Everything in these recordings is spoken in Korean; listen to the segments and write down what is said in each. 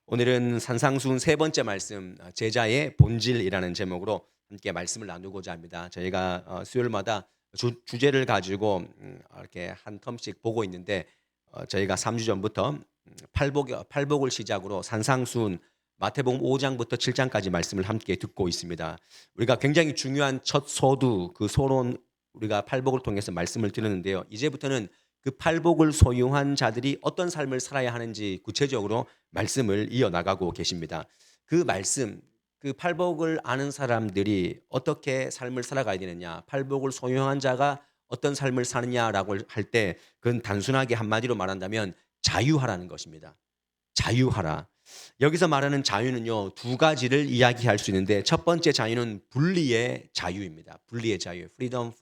오늘은 산상수훈 세 번째 말씀, 제자의 본질이라는 제목으로 함께 말씀을 나누고자 합니다. 저희가 수요일마다 주제를 가지고 이렇게 한 텀씩 보고 있는데, 저희가 3주 전부터 팔복을 시작으로 산상수훈 마태복음 5장부터 7장까지 말씀을 함께 듣고 있습니다. 우리가 굉장히 중요한 첫 소두, 그 소론, 우리가 팔복을 통해서 말씀을 들었는데요. 이제부터는 그 팔복을 소유한 자들이 어떤 삶을 살아야 하는지 구체적으로 말씀을 이어나가고 계십니다. 그 말씀, 그 팔복을 아는 사람들이 어떻게 삶을 살아가야 되느냐, 팔복을 소유한 자가 어떤 삶을 사느냐라고 할 때 그건 단순하게 한마디로 말한다면 자유하라는 것입니다. 자유하라. 여기서 말하는 자유는요, 두 가지를 이야기할 수 있는데, 첫 번째 자유는 분리의 자유입니다. 분리의 자유, freedom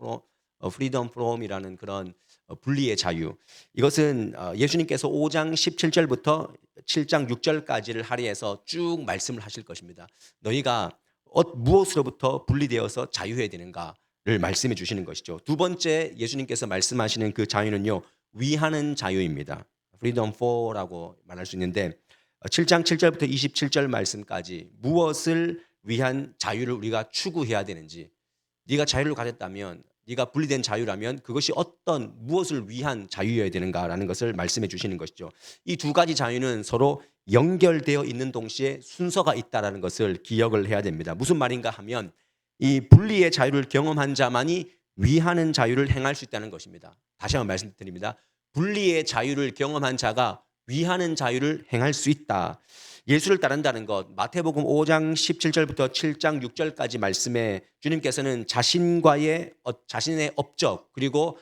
from이라는 그런 분리의 자유. 이것은 예수님께서 5장 17절부터 7장 6절까지를 할애해서 쭉 말씀을 하실 것입니다. 너희가 무엇으로부터 분리되어서 자유해야 되는가를 말씀해 주시는 것이죠. 두 번째 예수님께서 말씀하시는 그 자유는요, 위하는 자유입니다. freedom for라고 말할 수 있는데, 7장 7절부터 27절 말씀까지 무엇을 위한 자유를 우리가 추구해야 되는지, 네가 자유를 가졌다면, 네가 분리된 자유라면 그것이 어떤 무엇을 위한 자유여야 되는가라는 것을 말씀해 주시는 것이죠. 이 두 가지 자유는 서로 연결되어 있는 동시에 순서가 있다라는 것을 기억을 해야 됩니다. 무슨 말인가 하면 이 분리의 자유를 경험한 자만이 위하는 자유를 행할 수 있다는 것입니다. 다시 한번 말씀드립니다. 분리의 자유를 경험한 자가 위하는 자유를 행할 수 있다. 예수를 따른다는 것, 마태복음 5장 17절부터 7장 6절까지 말씀에 주님께서는 자신의 업적, 그리고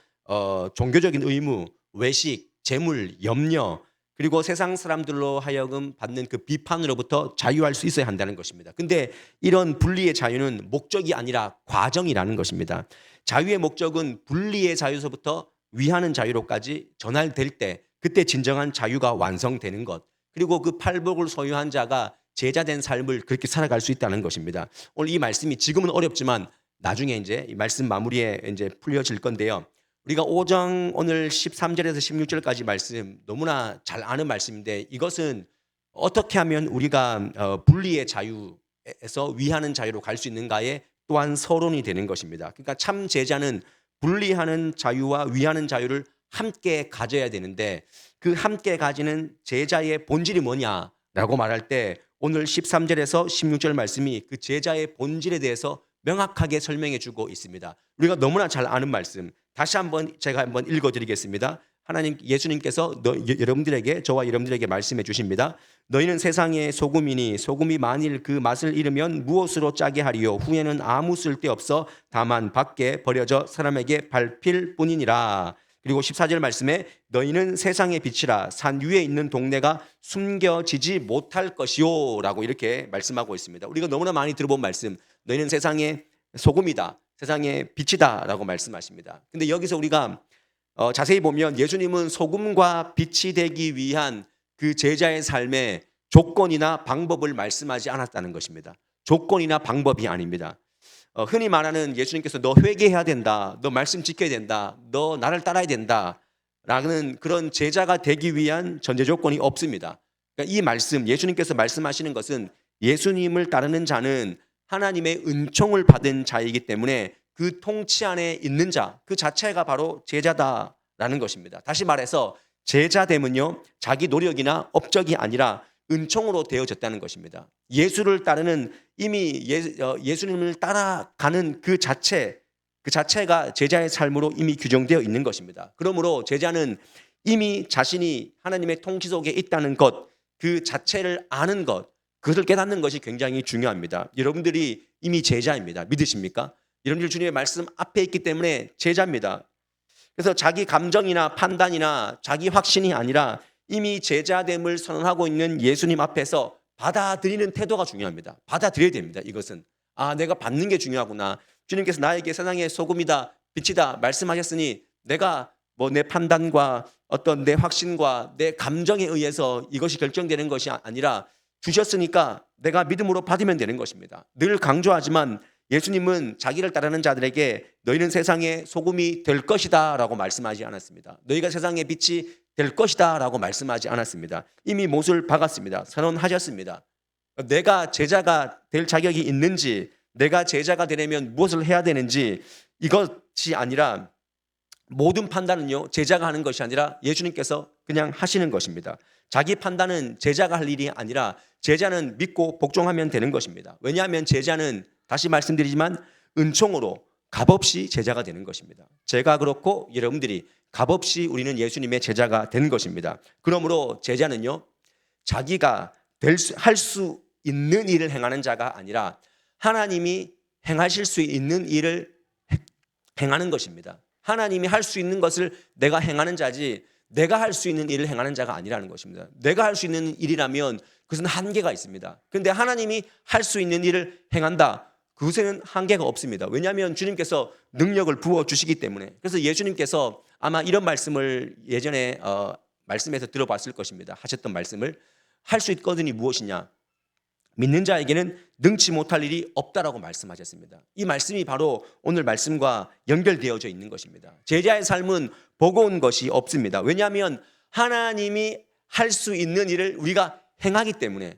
종교적인 의무, 외식, 재물, 염려, 그리고 세상 사람들로 하여금 받는 그 비판으로부터 자유할 수 있어야 한다는 것입니다. 근데 이런 분리의 자유는 목적이 아니라 과정이라는 것입니다. 자유의 목적은 분리의 자유에서부터 위하는 자유로까지 전환될 때, 그때 진정한 자유가 완성되는 것, 그리고 그 팔복을 소유한 자가 제자된 삶을 그렇게 살아갈 수 있다는 것입니다. 오늘 이 말씀이 지금은 어렵지만 나중에 이제 이 말씀 마무리에 이제 풀려질 건데요. 우리가 5장 오늘 13절에서 16절까지 말씀 너무나 잘 아는 말씀인데, 이것은 어떻게 하면 우리가 분리의 자유에서 위하는 자유로 갈 수 있는가에 또한 서론이 되는 것입니다. 그러니까 참 제자는 분리하는 자유와 위하는 자유를 함께 가져야 되는데, 그 함께 가지는 제자의 본질이 뭐냐라고 말할 때 오늘 13절에서 16절 말씀이 그 제자의 본질에 대해서 명확하게 설명해 주고 있습니다. 우리가 너무나 잘 아는 말씀, 다시 한번 제가 한번 읽어드리겠습니다. 예수님께서 여러분들에게, 저와 여러분들에게 말씀해 주십니다. 너희는 세상의 소금이니 소금이 만일 그 맛을 잃으면 무엇으로 짜게 하리요? 후에는 아무 쓸데없어 다만 밖에 버려져 사람에게 밟힐 뿐이니라. 그리고 14절 말씀에 너희는 세상의 빛이라 산 위에 있는 동네가 숨겨지지 못할 것이요 라고 이렇게 말씀하고 있습니다. 우리가 너무나 많이 들어본 말씀, 너희는 세상의 소금이다, 세상의 빛이다 라고 말씀하십니다. 근데 여기서 우리가 자세히 보면 예수님은 소금과 빛이 되기 위한 그 제자의 삶의 조건이나 방법을 말씀하지 않았다는 것입니다. 조건이나 방법이 아닙니다. 흔히 말하는 예수님께서 너 회개해야 된다, 너 말씀 지켜야 된다, 너 나를 따라야 된다 라는 그런 제자가 되기 위한 전제 조건이 없습니다. 그러니까 이 말씀, 예수님께서 말씀하시는 것은 예수님을 따르는 자는 하나님의 은총을 받은 자이기 때문에 그 통치 안에 있는 자, 그 자체가 바로 제자다라는 것입니다. 다시 말해서 제자됨은요, 자기 노력이나 업적이 아니라 은총으로 되어졌다는 것입니다. 예수를 따르는, 이미 예수님을 따라가는 그 자체가 제자의 삶으로 이미 규정되어 있는 것입니다. 그러므로 제자는 이미 자신이 하나님의 통치 속에 있다는 것, 그 자체를 아는 것, 그것을 깨닫는 것이 굉장히 중요합니다. 여러분들이 이미 제자입니다. 믿으십니까? 여러분들 주님의 말씀 앞에 있기 때문에 제자입니다. 그래서 자기 감정이나 판단이나 자기 확신이 아니라 이미 제자됨을 선언하고 있는 예수님 앞에서 받아들이는 태도가 중요합니다. 받아들여야 됩니다. 이것은 내가 받는 게 중요하구나. 주님께서 나에게 세상의 소금이다, 빛이다 말씀하셨으니 내가 내 판단과 어떤 내 확신과 내 감정에 의해서 이것이 결정되는 것이 아니라 주셨으니까 내가 믿음으로 받으면 되는 것입니다. 늘 강조하지만 예수님은 자기를 따르는 자들에게 너희는 세상의 소금이 될 것이다 라고 말씀하지 않았습니다. 너희가 세상의 빛이 될 것이다라고 말씀하지 않았습니다. 이미 못을 박았습니다. 선언하셨습니다. 내가 제자가 될 자격이 있는지, 내가 제자가 되려면 무엇을 해야 되는지, 이것이 아니라 모든 판단은요 제자가 하는 것이 아니라 예수님께서 그냥 하시는 것입니다. 자기 판단은 제자가 할 일이 아니라 제자는 믿고 복종하면 되는 것입니다. 왜냐하면 제자는 다시 말씀드리지만 은총으로 값없이 제자가 되는 것입니다. 제가 그렇고 여러분들이 값없이 우리는 예수님의 제자가 되는 것입니다. 그러므로 제자는요 자기가 할 수 있는 일을 행하는 자가 아니라 하나님이 행하실 수 있는 일을 행하는 것입니다. 하나님이 할 수 있는 것을 내가 행하는 자지 내가 할 수 있는 일을 행하는 자가 아니라는 것입니다. 내가 할 수 있는 일이라면 그것은 한계가 있습니다. 그런데 하나님이 할 수 있는 일을 행한다. 그것에는 한계가 없습니다. 왜냐하면 주님께서 능력을 부어주시기 때문에. 그래서 예수님께서 아마 이런 말씀을 예전에 말씀에서 들어봤을 것입니다. 하셨던 말씀을 할 수 있거든이 무엇이냐. 믿는 자에게는 능치 못할 일이 없다라고 말씀하셨습니다. 이 말씀이 바로 오늘 말씀과 연결되어져 있는 것입니다. 제자의 삶은 버거운 것이 없습니다. 왜냐하면 하나님이 할 수 있는 일을 우리가 행하기 때문에.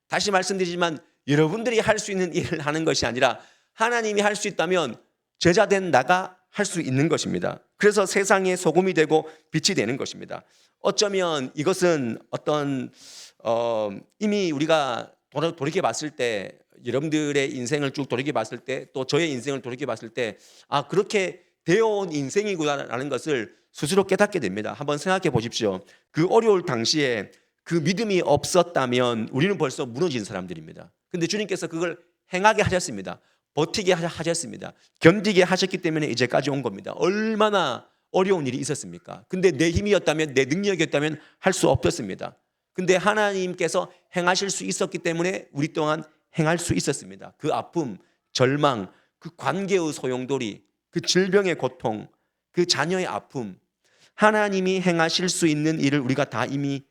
다시 말씀드리지만 여러분들이 할 수 있는 일을 하는 것이 아니라 하나님이 할 수 있다면 제자된 나가 할 수 있는 것입니다. 그래서 세상의 소금이 되고 빛이 되는 것입니다. 어쩌면 이것은 어떤 이미 우리가 돌이켜 봤을 때 여러분들의 인생을 쭉 돌이켜 봤을 때 또 저의 인생을 돌이켜 봤을 때 그렇게 되어온 인생이구나라는 것을 스스로 깨닫게 됩니다. 한번 생각해 보십시오. 그 어려울 당시에 그 믿음이 없었다면 우리는 벌써 무너진 사람들입니다. 근데 주님께서 그걸 행하게 하셨습니다. 버티게 하셨습니다. 견디게 하셨기 때문에 이제까지 온 겁니다. 얼마나 어려운 일이 있었습니까? 근데 내 힘이었다면 내 능력이었다면 할 수 없었습니다. 근데 하나님께서 행하실 수 있었기 때문에 우리 또한 행할 수 있었습니다. 그 아픔, 절망, 그 관계의 소용돌이, 그 질병의 고통, 그 자녀의 아픔, 하나님이 행하실 수 있는 일을 우리가 다 이미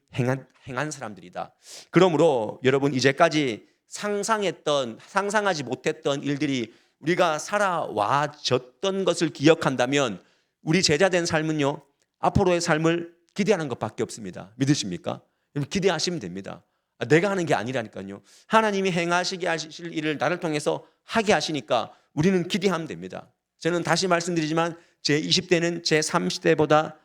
행한 사람들이다. 그러므로 여러분 이제까지 상상하지 못했던 일들이 우리가 살아와졌던 것을 기억한다면 우리 제자된 삶은요 앞으로의 삶을 기대하는 것밖에 없습니다. 믿으십니까? 기대하시면 됩니다. 내가 하는 게 아니라니까요. 하나님이 행하시게 하실 일을 나를 통해서 하게 하시니까 우리는 기대하면 됩니다. 저는 다시 말씀드리지만 제 20대는 제 30대보다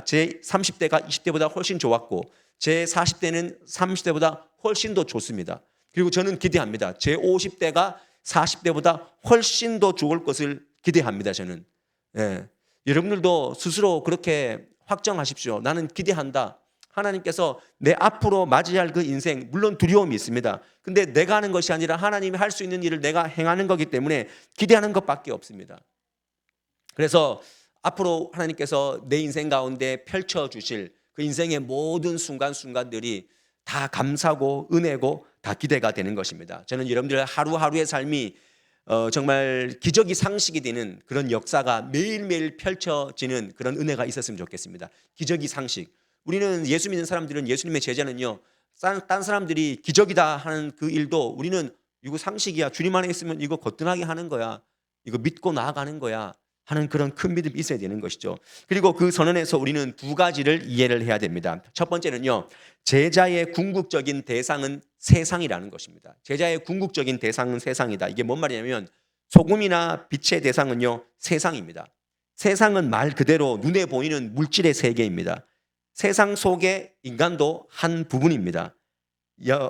제 30대가 20대보다 훨씬 좋았고 제 40대는 30대보다 훨씬 더 좋습니다. 그리고 저는 기대합니다. 제 50대가 40대보다 훨씬 더 좋을 것을 기대합니다. 저는. 여러분들도 스스로 그렇게 확정하십시오. 나는 기대한다. 하나님께서 내 앞으로 맞이할 그 인생, 물론 두려움이 있습니다. 근데 내가 하는 것이 아니라 하나님이 할 수 있는 일을 내가 행하는 거기 때문에 기대하는 것밖에 없습니다. 그래서 앞으로 하나님께서 내 인생 가운데 펼쳐주실 그 인생의 모든 순간순간들이 다 감사고 은혜고 다 기대가 되는 것입니다. 저는 여러분들 하루하루의 삶이 정말 기적이 상식이 되는 그런 역사가 매일매일 펼쳐지는 그런 은혜가 있었으면 좋겠습니다. 기적이 상식. 우리는 예수 믿는 사람들은 예수님의 제자는요. 딴 사람들이 기적이다 하는 그 일도 우리는 이거 상식이야. 주님 안에 있으면 이거 거뜬하게 하는 거야. 이거 믿고 나아가는 거야. 하는 그런 큰 믿음이 있어야 되는 것이죠. 그리고 그 선언에서 우리는 두 가지를 이해를 해야 됩니다. 첫 번째는요. 제자의 궁극적인 대상은 세상이라는 것입니다. 제자의 궁극적인 대상은 세상이다. 이게 뭔 말이냐면 소금이나 빛의 대상은요. 세상입니다. 세상은 말 그대로 눈에 보이는 물질의 세계입니다. 세상 속에 인간도 한 부분입니다.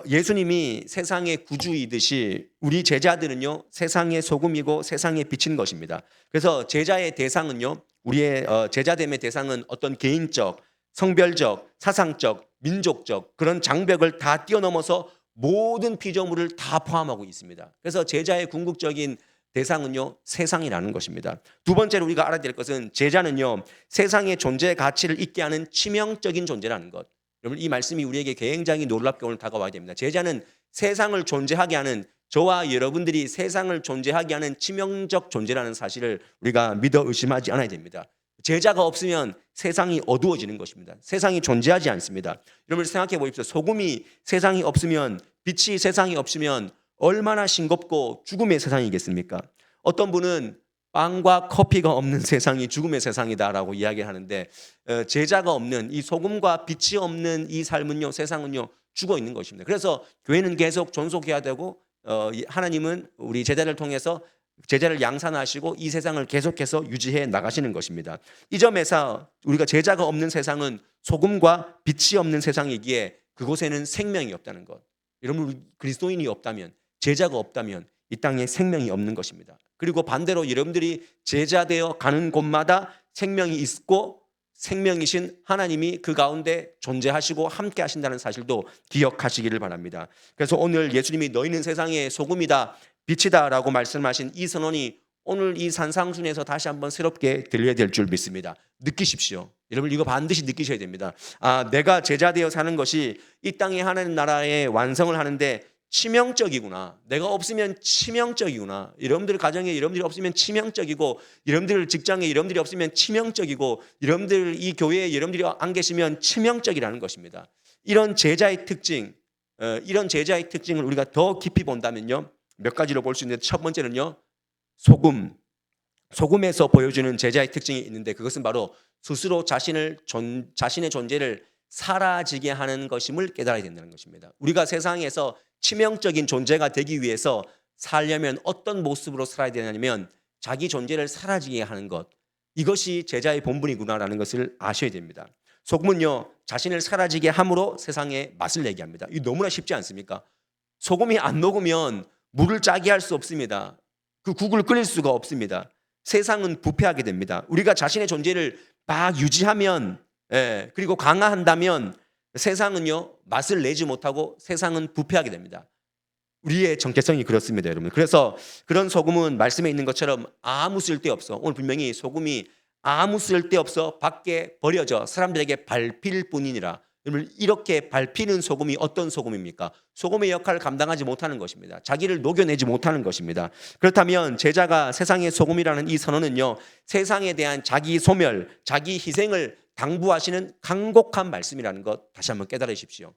예수님이 세상의 구주이듯이 우리 제자들은요 세상의 소금이고 세상의 빛인 것입니다. 그래서 제자의 대상은요 우리의 제자됨의 대상은 어떤 개인적, 성별적, 사상적, 민족적 그런 장벽을 다 뛰어넘어서 모든 피조물을 다 포함하고 있습니다. 그래서 제자의 궁극적인 대상은요 세상이라는 것입니다. 두 번째로 우리가 알아야 될 것은 제자는요 세상의 존재 가치를 잊게 하는 치명적인 존재라는 것. 여러분 이 말씀이 우리에게 굉장히 놀랍게 오늘 다가와야 됩니다. 제자는 세상을 존재하게 하는 저와 여러분들이 세상을 존재하게 하는 치명적 존재라는 사실을 우리가 믿어 의심하지 않아야 됩니다. 제자가 없으면 세상이 어두워지는 것입니다. 세상이 존재하지 않습니다. 여러분 생각해 보십시오. 소금이 세상이 없으면 빛이 세상이 없으면 얼마나 싱겁고 죽음의 세상이겠습니까? 어떤 분은 빵과 커피가 없는 세상이 죽음의 세상이다라고 이야기하는데 제자가 없는 이 소금과 빛이 없는 이 삶은요, 세상은요 죽어 있는 것입니다. 그래서 교회는 계속 존속해야 되고 하나님은 우리 제자를 통해서 제자를 양산하시고 이 세상을 계속해서 유지해 나가시는 것입니다. 이 점에서 우리가 제자가 없는 세상은 소금과 빛이 없는 세상이기에 그곳에는 생명이 없다는 것. 여러분, 그리스도인이 없다면, 제자가 없다면 이 땅에 생명이 없는 것입니다. 그리고 반대로 여러분들이 제자 되어 가는 곳마다 생명이 있고 생명이신 하나님이 그 가운데 존재하시고 함께 하신다는 사실도 기억하시기를 바랍니다. 그래서 오늘 예수님이 너희는 세상의 소금이다, 빛이다 라고 말씀하신 이 선언이 오늘 이 산상순에서 다시 한번 새롭게 들려야 될 줄 믿습니다. 느끼십시오. 여러분, 이거 반드시 느끼셔야 됩니다. 내가 제자 되어 사는 것이 이 땅의 하나님 나라의 완성을 하는데 치명적이구나. 내가 없으면 치명적이구나. 여러분들 가정에 여러분들이 없으면 치명적이고, 여러분들 직장에 여러분들이 없으면 치명적이고, 여러분들 이 교회에 여러분들이 안 계시면 치명적이라는 것입니다. 이런 제자의 특징, 이런 제자의 특징을 우리가 더 깊이 본다면요, 몇 가지로 볼 수 있는데, 첫 번째는요, 소금에서 보여주는 제자의 특징이 있는데, 그것은 바로 스스로 자신의 존재를 사라지게 하는 것임을 깨달아야 된다는 것입니다. 우리가 세상에서 치명적인 존재가 되기 위해서 살려면 어떤 모습으로 살아야 되냐면 자기 존재를 사라지게 하는 것, 이것이 제자의 본분이구나라는 것을 아셔야 됩니다. 소금은요, 자신을 사라지게 함으로 세상에 맛을 내게 합니다. 이 너무나 쉽지 않습니까? 소금이 안 녹으면 물을 짜게 할 수 없습니다. 그 국을 끓일 수가 없습니다. 세상은 부패하게 됩니다. 우리가 자신의 존재를 막 유지하면, 그리고 강화한다면 세상은요 맛을 내지 못하고 세상은 부패하게 됩니다. 우리의 정체성이 그렇습니다, 여러분. 그래서 그런 소금은 말씀에 있는 것처럼 아무 쓸데없어. 오늘 분명히 소금이 아무 쓸데없어 밖에 버려져 사람들에게 밟힐 뿐이니라. 여러분, 이렇게 밟히는 소금이 어떤 소금입니까? 소금의 역할을 감당하지 못하는 것입니다. 자기를 녹여내지 못하는 것입니다. 그렇다면 제자가 세상의 소금이라는 이 선언은요, 세상에 대한 자기 소멸, 자기 희생을 당부하시는 간곡한 말씀이라는 것 다시 한번 깨달으십시오.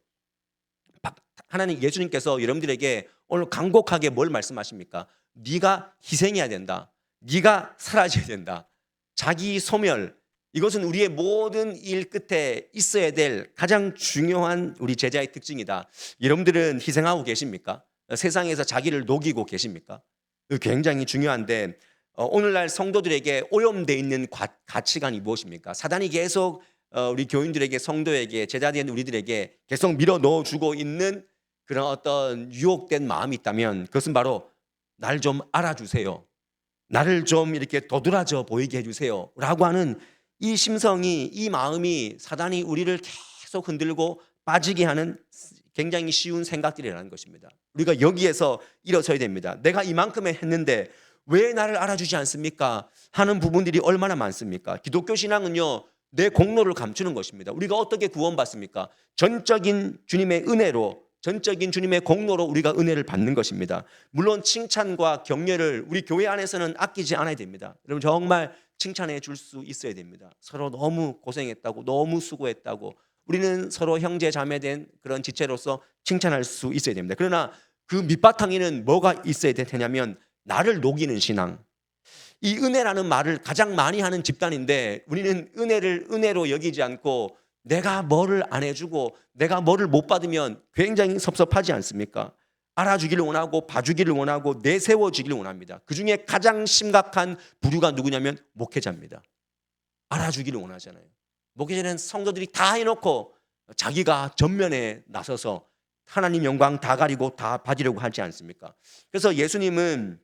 하나님, 예수님께서 여러분들에게 오늘 간곡하게 뭘 말씀하십니까? 네가 희생해야 된다. 네가 사라져야 된다. 자기 소멸, 이것은 우리의 모든 일 끝에 있어야 될 가장 중요한 우리 제자의 특징이다. 여러분들은 희생하고 계십니까? 세상에서 자기를 녹이고 계십니까? 굉장히 중요한데 오늘날 성도들에게 오염되어 있는 가치관이 무엇입니까? 사단이 계속 우리 교인들에게, 성도에게, 제자된 우리들에게 계속 밀어 넣어주고 있는 그런 어떤 유혹된 마음이 있다면 그것은 바로 날 좀 알아주세요, 나를 좀 이렇게 도드라져 보이게 해주세요 라고 하는 이 심성이, 이 마음이 사단이 우리를 계속 흔들고 빠지게 하는 굉장히 쉬운 생각들이라는 것입니다. 우리가 여기에서 일어서야 됩니다. 내가 이만큼에 했는데 왜 나를 알아주지 않습니까? 하는 부분들이 얼마나 많습니까? 기독교 신앙은요, 내 공로를 감추는 것입니다. 우리가 어떻게 구원받습니까? 전적인 주님의 은혜로, 전적인 주님의 공로로 우리가 은혜를 받는 것입니다. 물론 칭찬과 격려를 우리 교회 안에서는 아끼지 않아야 됩니다. 여러분, 정말 칭찬해 줄 수 있어야 됩니다. 서로 너무 고생했다고, 너무 수고했다고, 우리는 서로 형제 자매된 그런 지체로서 칭찬할 수 있어야 됩니다. 그러나 그 밑바탕에는 뭐가 있어야 되냐면 나를 녹이는 신앙. 이 은혜라는 말을 가장 많이 하는 집단인데 우리는 은혜를 은혜로 여기지 않고 내가 뭐를 안 해주고 내가 뭐를 못 받으면 굉장히 섭섭하지 않습니까? 알아주기를 원하고 봐주기를 원하고 내세워주기를 원합니다. 그중에 가장 심각한 부류가 누구냐면 목회자입니다. 알아주기를 원하잖아요. 목회자는 성도들이 다 해놓고 자기가 전면에 나서서 하나님 영광 다 가리고 다 받으려고 하지 않습니까? 그래서 예수님은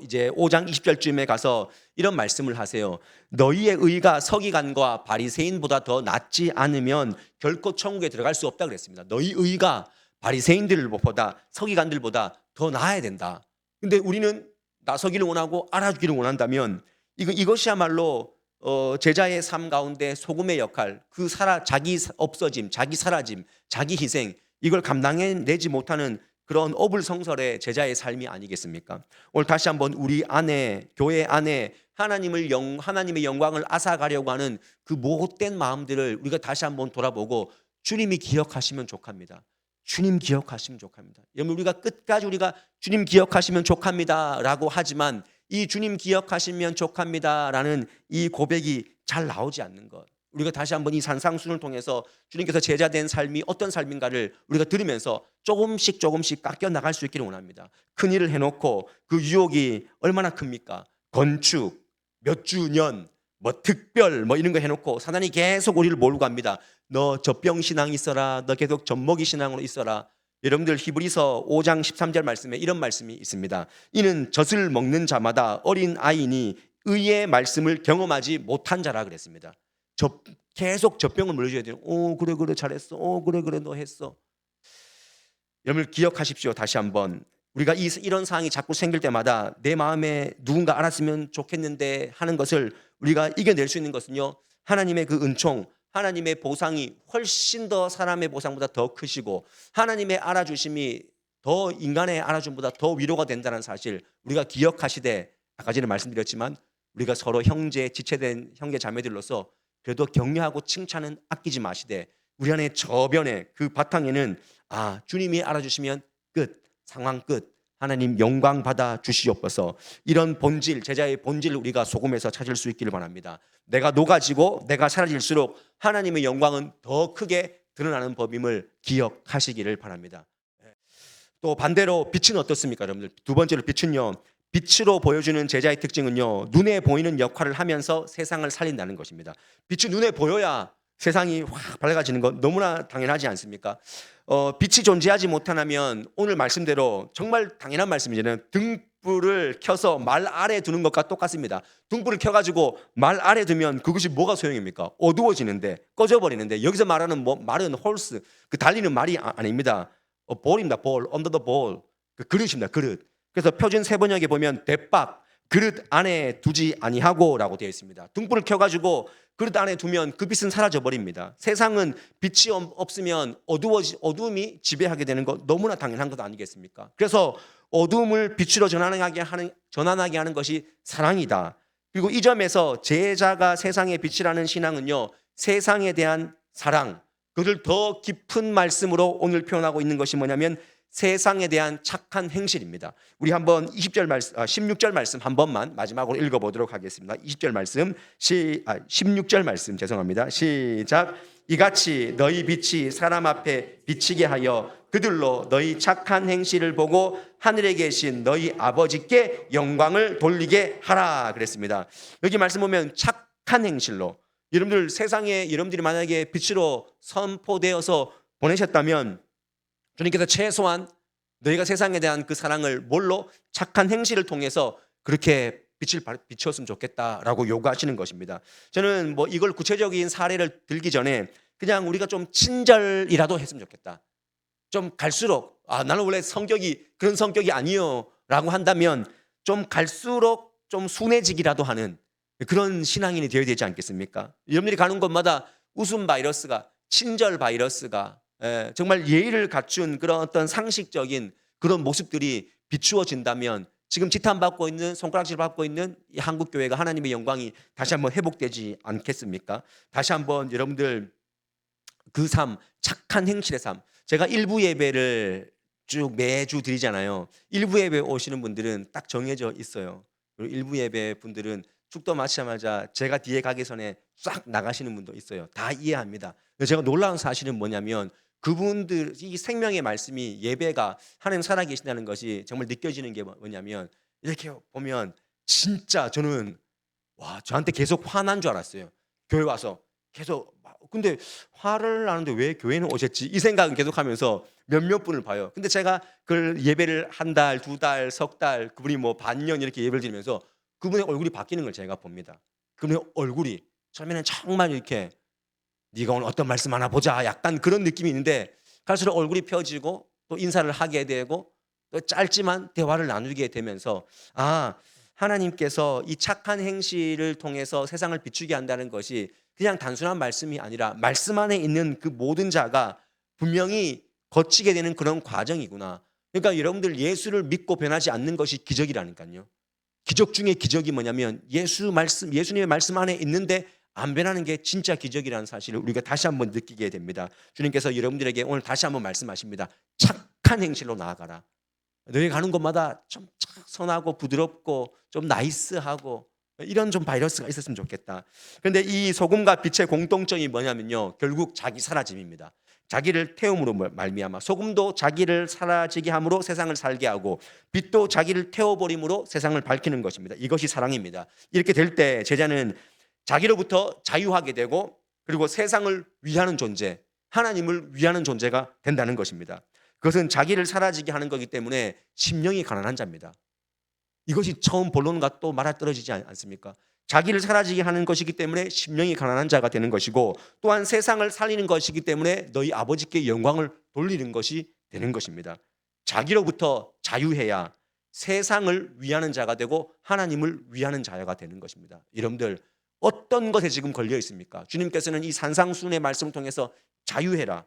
이제 5장 20절쯤에 가서 이런 말씀을 하세요. 너희의 의가 서기관과 바리새인보다 더 낫지 않으면 결코 천국에 들어갈 수 없다 그랬습니다. 너희 의가 바리새인들보다, 서기관들보다 더 나아야 된다. 근데 우리는 나서기를 원하고 알아주기를 원한다면 이것이야말로 제자의 삶 가운데 소금의 역할, 자기 없어짐, 자기 사라짐, 자기 희생, 이걸 감당해내지 못하는 그런 어불성설의 제자의 삶이 아니겠습니까? 오늘 다시 한번 우리 안에, 교회 안에 하나님의 영광을 앗아가려고 하는 그 못된 마음들을 우리가 다시 한번 돌아보고 주님이 기억하시면 족합니다. 주님 기억하시면 족합니다. 여러분, 우리가 끝까지 우리가 주님 기억하시면 족합니다라고 하지만 이 주님 기억하시면 족합니다라는 이 고백이 잘 나오지 않는 것. 우리가 다시 한번 이 산상순을 통해서 주님께서 제자된 삶이 어떤 삶인가를 우리가 들으면서 조금씩 조금씩 깎여 나갈 수 있기를 원합니다. 큰 일을 해놓고 그 유혹이 얼마나 큽니까? 건축, 몇 주년, 뭐 특별 뭐 이런 거 해놓고 사단이 계속 우리를 몰고 갑니다. 너 젖병 신앙 있어라. 너 계속 젖먹이 신앙으로 있어라. 여러분들 히브리서 5장 13절 말씀에 이런 말씀이 있습니다. 이는 젖을 먹는 자마다 어린 아이니 의의 말씀을 경험하지 못한 자라 그랬습니다. 계속 젖병을 물려줘야 돼요. 그래 그래 잘했어. 그래 그래 너 했어. 여러분 기억하십시오. 다시 한번 우리가 이런 상황이 자꾸 생길 때마다 내 마음에 누군가 알았으면 좋겠는데 하는 것을 우리가 이겨낼 수 있는 것은요, 하나님의 그 은총, 하나님의 보상이 훨씬 더 사람의 보상보다 더 크시고 하나님의 알아주심이 더 인간의 알아줌보다 더 위로가 된다는 사실 우리가 기억하시되, 아까 전에 말씀드렸지만 우리가 서로 형제, 지체된 형제 자매들로서 그래도 격려하고 칭찬은 아끼지 마시되 우리 안에 저변에 그 바탕에는 주님이 알아주시면 끝, 상황 끝, 하나님 영광 받아 주시옵소서. 이런 본질, 제자의 본질을 우리가 소금에서 찾을 수 있기를 바랍니다. 내가 녹아지고 내가 사라질수록 하나님의 영광은 더 크게 드러나는 법임을 기억하시기를 바랍니다. 또 반대로 빛은 어떻습니까, 여러분들? 두 번째로 빛은요, 빛으로 보여주는 제자의 특징은요, 눈에 보이는 역할을 하면서 세상을 살린다는 것입니다. 빛이 눈에 보여야 세상이 확 밝아지는 것 너무나 당연하지 않습니까? 빛이 존재하지 못하면 오늘 말씀대로 정말 당연한 말씀이잖아요. 등불을 켜서 말 아래 두는 것과 똑같습니다. 등불을 켜가지고 말 아래 두면 그것이 뭐가 소용입니까? 어두워지는데, 꺼져버리는데. 여기서 말하는 말은 홀스, 그 달리는 말이 아닙니다. 볼입니다. 볼, under the ball, 그 그릇입니다. 그릇. 그래서 표준 세번역에 보면 대박, 그릇 안에 두지 아니하고라고 되어 있습니다. 등불을 켜가지고 그릇 안에 두면 그 빛은 사라져 버립니다. 세상은 빛이 없으면 어두움이 지배하게 되는 것 너무나 당연한 것 아니겠습니까? 그래서 어두움을 빛으로 전환하게 하는 것이 사랑이다. 그리고 이 점에서 제자가 세상의 빛이라는 신앙은요, 세상에 대한 사랑, 그를 더 깊은 말씀으로 오늘 표현하고 있는 것이 뭐냐면 세상에 대한 착한 행실입니다. 우리 한번 16절 말씀 한 번만 마지막으로 읽어보도록 하겠습니다. 20절 말씀, 16절 말씀 죄송합니다. 시작. 이같이 너희 빛이 사람 앞에 비치게 하여 그들로 너희 착한 행실을 보고 하늘에 계신 너희 아버지께 영광을 돌리게 하라 그랬습니다. 여기 말씀 보면 착한 행실로, 여러분들 세상에 여러분들이 만약에 빛으로 선포되어서 보내셨다면 주님께서 최소한 너희가 세상에 대한 그 사랑을 뭘로? 착한 행실을 통해서 그렇게 빛을 비추었으면 좋겠다라고 요구하시는 것입니다. 저는 이걸 구체적인 사례를 들기 전에 그냥 우리가 좀 친절이라도 했으면 좋겠다. 좀 갈수록 나는 원래 성격이 그런 성격이 아니요 라고 한다면 좀 갈수록 좀 순해지기라도 하는 그런 신앙인이 되어야 되지 않겠습니까? 여러분들이 가는 곳마다 웃음 바이러스가, 친절 바이러스가, 정말 예의를 갖춘 그런 어떤 상식적인 그런 모습들이 비추어진다면 지금 지탄받고 있는, 손가락질 받고 있는 이 한국교회가 하나님의 영광이 다시 한번 회복되지 않겠습니까? 다시 한번 여러분들 그 삶, 착한 행실의 삶, 제가 일부 예배를 쭉 매주 드리잖아요. 일부 예배 오시는 분들은 딱 정해져 있어요. 그리고 일부 예배 분들은 축도 마치자마자 제가 뒤에 가기 전에 싹 나가시는 분도 있어요. 다 이해합니다. 제가 놀라운 사실은 뭐냐면 그분들 이 생명의 말씀이, 예배가 하나님 살아계신다는 것이 정말 느껴지는 게 뭐냐면 이렇게 보면 진짜 저는 저한테 계속 화난 줄 알았어요. 교회 와서 계속 근데 화를 나는데 왜 교회는 오셨지? 이 생각은 계속하면서 몇몇 분을 봐요. 근데 제가 그 예배를 한 달, 두 달, 석 달, 그분이 반년 이렇게 예배를 드리면서 그분의 얼굴이 바뀌는 걸 제가 봅니다. 그분의 얼굴이 처음에는 정말 이렇게 네가 오늘 어떤 말씀 하나 보자 약간 그런 느낌이 있는데 갈수록 얼굴이 펴지고 또 인사를 하게 되고 또 짧지만 대화를 나누게 되면서 하나님께서 이 착한 행실을 통해서 세상을 비추게 한다는 것이 그냥 단순한 말씀이 아니라 말씀 안에 있는 그 모든 자가 분명히 거치게 되는 그런 과정이구나. 그러니까 여러분들 예수를 믿고 변하지 않는 것이 기적이라니까요. 기적 중에 기적이 뭐냐면 예수님의 말씀 안에 있는데 안 변하는 게 진짜 기적이라는 사실을 우리가 다시 한번 느끼게 됩니다. 주님께서 여러분들에게 오늘 다시 한번 말씀하십니다. 착한 행실로 나아가라. 너희 가는 곳마다 좀 선하고 부드럽고 좀 나이스하고 이런 좀 바이러스가 있었으면 좋겠다. 그런데 이 소금과 빛의 공통점이 뭐냐면요, 결국 자기 사라짐입니다. 자기를 태움으로 말미암아 소금도 자기를 사라지게 함으로 세상을 살게 하고 빛도 자기를 태워버림으로 세상을 밝히는 것입니다. 이것이 사랑입니다. 이렇게 될 때 제자는 자기로부터 자유하게 되고 그리고 세상을 위하는 존재, 하나님을 위하는 존재가 된다는 것입니다. 그것은 자기를 사라지게 하는 거기 때문에 심령이 가난한 자입니다. 이것이 처음 본론과 또 맞아떨어지지 않습니까? 자기를 사라지게 하는 것이기 때문에 심령이 가난한 자가 되는 것이고, 또한 세상을 살리는 것이기 때문에 너희 아버지께 영광을 돌리는 것이 되는 것입니다. 자기로부터 자유해야 세상을 위하는 자가 되고 하나님을 위하는 자가 되는 것입니다. 여러분들 어떤 것에 지금 걸려 있습니까? 주님께서는 이 산상수훈의 말씀을 통해서 자유해라,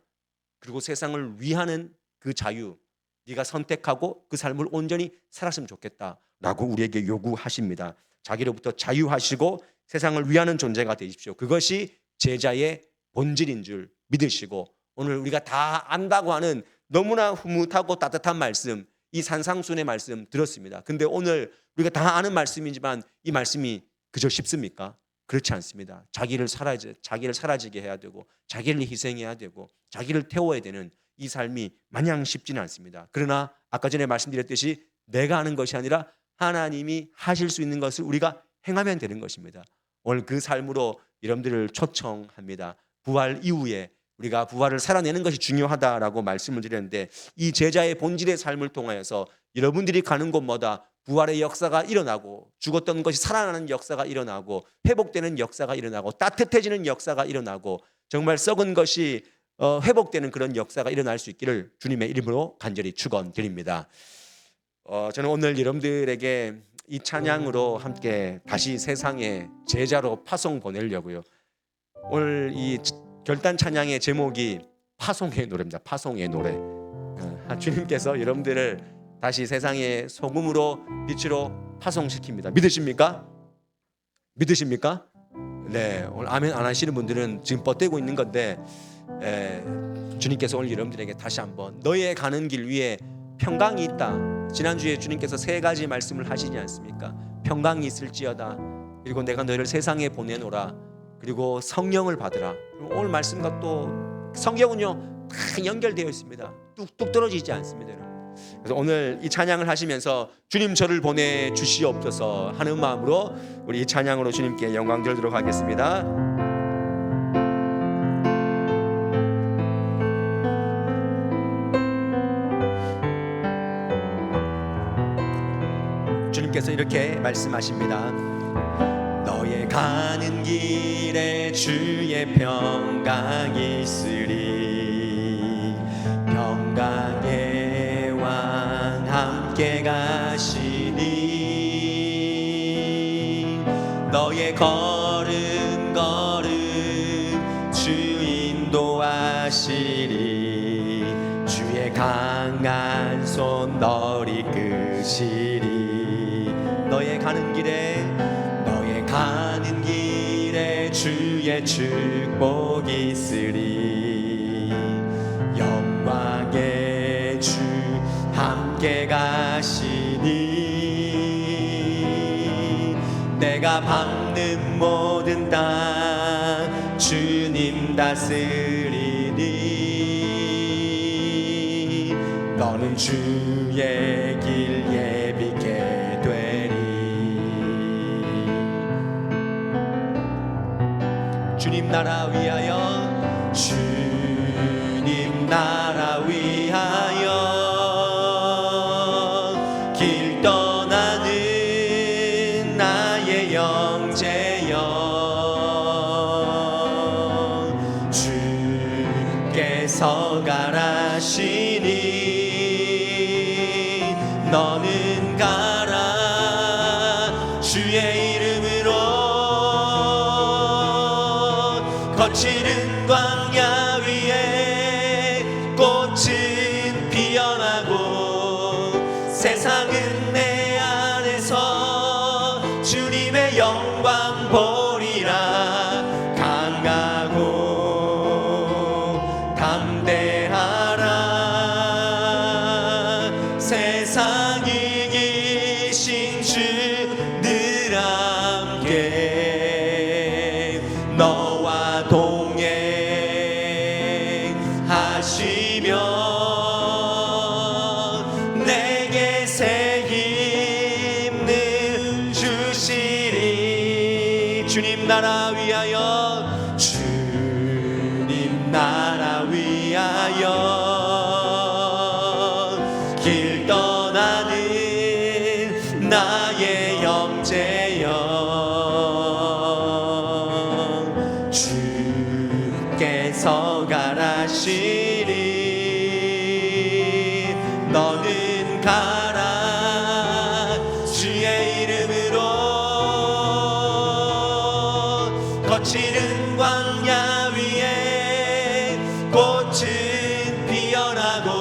그리고 세상을 위하는 그 자유, 네가 선택하고 그 삶을 온전히 살았으면 좋겠다라고 우리에게 요구하십니다. 자기로부터 자유하시고 세상을 위하는 존재가 되십시오. 그것이 제자의 본질인 줄 믿으시고, 오늘 우리가 다 안다고 하는 너무나 흐뭇하고 따뜻한 말씀, 이 산상수훈의 말씀 들었습니다. 근데 오늘 우리가 다 아는 말씀이지만 이 말씀이 그저 쉽습니까? 그렇지 않습니다. 자기를 사라지게 해야 되고, 자기를 희생해야 되고, 자기를 태워야 되는 이 삶이 마냥 쉽지는 않습니다. 그러나 아까 전에 말씀드렸듯이 내가 하는 것이 아니라 하나님이 하실 수 있는 것을 우리가 행하면 되는 것입니다. 오늘 그 삶으로 여러분들을 초청합니다. 부활 이후에 우리가 부활을 살아내는 것이 중요하다라고 말씀을 드렸는데, 이 제자의 본질의 삶을 통하여서 여러분들이 가는 곳마다 부활의 역사가 일어나고, 죽었던 것이 살아나는 역사가 일어나고, 회복되는 역사가 일어나고, 따뜻해지는 역사가 일어나고, 정말 썩은 것이 회복되는 그런 역사가 일어날 수 있기를 주님의 이름으로 간절히 축원드립니다. 저는 오늘 여러분들에게 이 찬양으로 함께 다시 세상에 제자로 파송 보내려고요. 오늘 이 결단 찬양의 제목이 파송의 노래입니다. 파송의 노래. 주님께서 여러분들을 다시 세상의 소금으로 빛으로 파송시킵니다. 믿으십니까? 믿으십니까? 네, 오늘 아멘 안 하시는 분들은 지금 뻗대고 있는 건데, 주님께서 오늘 여러분들에게 다시 한번 너의 가는 길 위에 평강이 있다. 지난주에 주님께서 세 가지 말씀을 하시지 않습니까? 평강이 있을지어다, 그리고 내가 너희를 세상에 보내노라, 그리고 성령을 받으라. 오늘 말씀과 또 성경은요 다 연결되어 있습니다. 뚝뚝 떨어지지 않습니다. 그래서 오늘 이 찬양을 하시면서 주님 저를 보내주시옵소서 하는 마음으로 우리 이 찬양으로 주님께 영광 돌리도록 하겠습니다. 주님께서 이렇게 말씀하십니다. 너의 가는 길에 주의 평강이 있으리. 평강의 왕 함께 가시니. 너의 걸음 주 인도하시리. 주의 강한 손 널 이끄시리. 너의 가는 길에 주의 축복이 있으리. 영광의 주 함께 가시니. 내가 밟는 모든 땅 주님 다스리니. 너는 주의 길 예비게 되리. 주님 나라 위하여, 주님 나라 위하여 길 떠나는 나의 영제여. 주께서 가라시니. 너는 가라. 주의 이름으로 거칠은 광야 위에 꽃은 피어나고, 세상은 내 안에서 주님의 영광 보리라. 강하고 담대하라. 세상 내게 새 힘을 주시리. 주님 나라 위하여, 주님 나라 위하여 길 떠나는 나의 형제여, 주께서 가라시리. 너는 가라 주의 이름으로. 거칠은 광야 위에 꽃은 피어나고,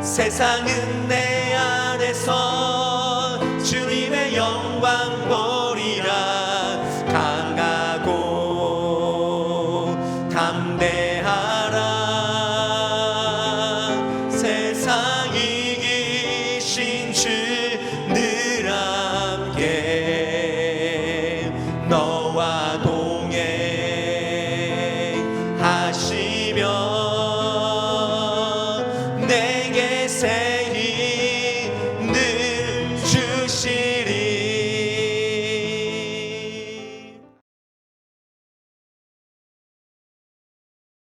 세상은 내 안에서 주님의 영광 보리라. 강하고 담대하라. 세상 이기신 주 늘 함께 너와 동행하시며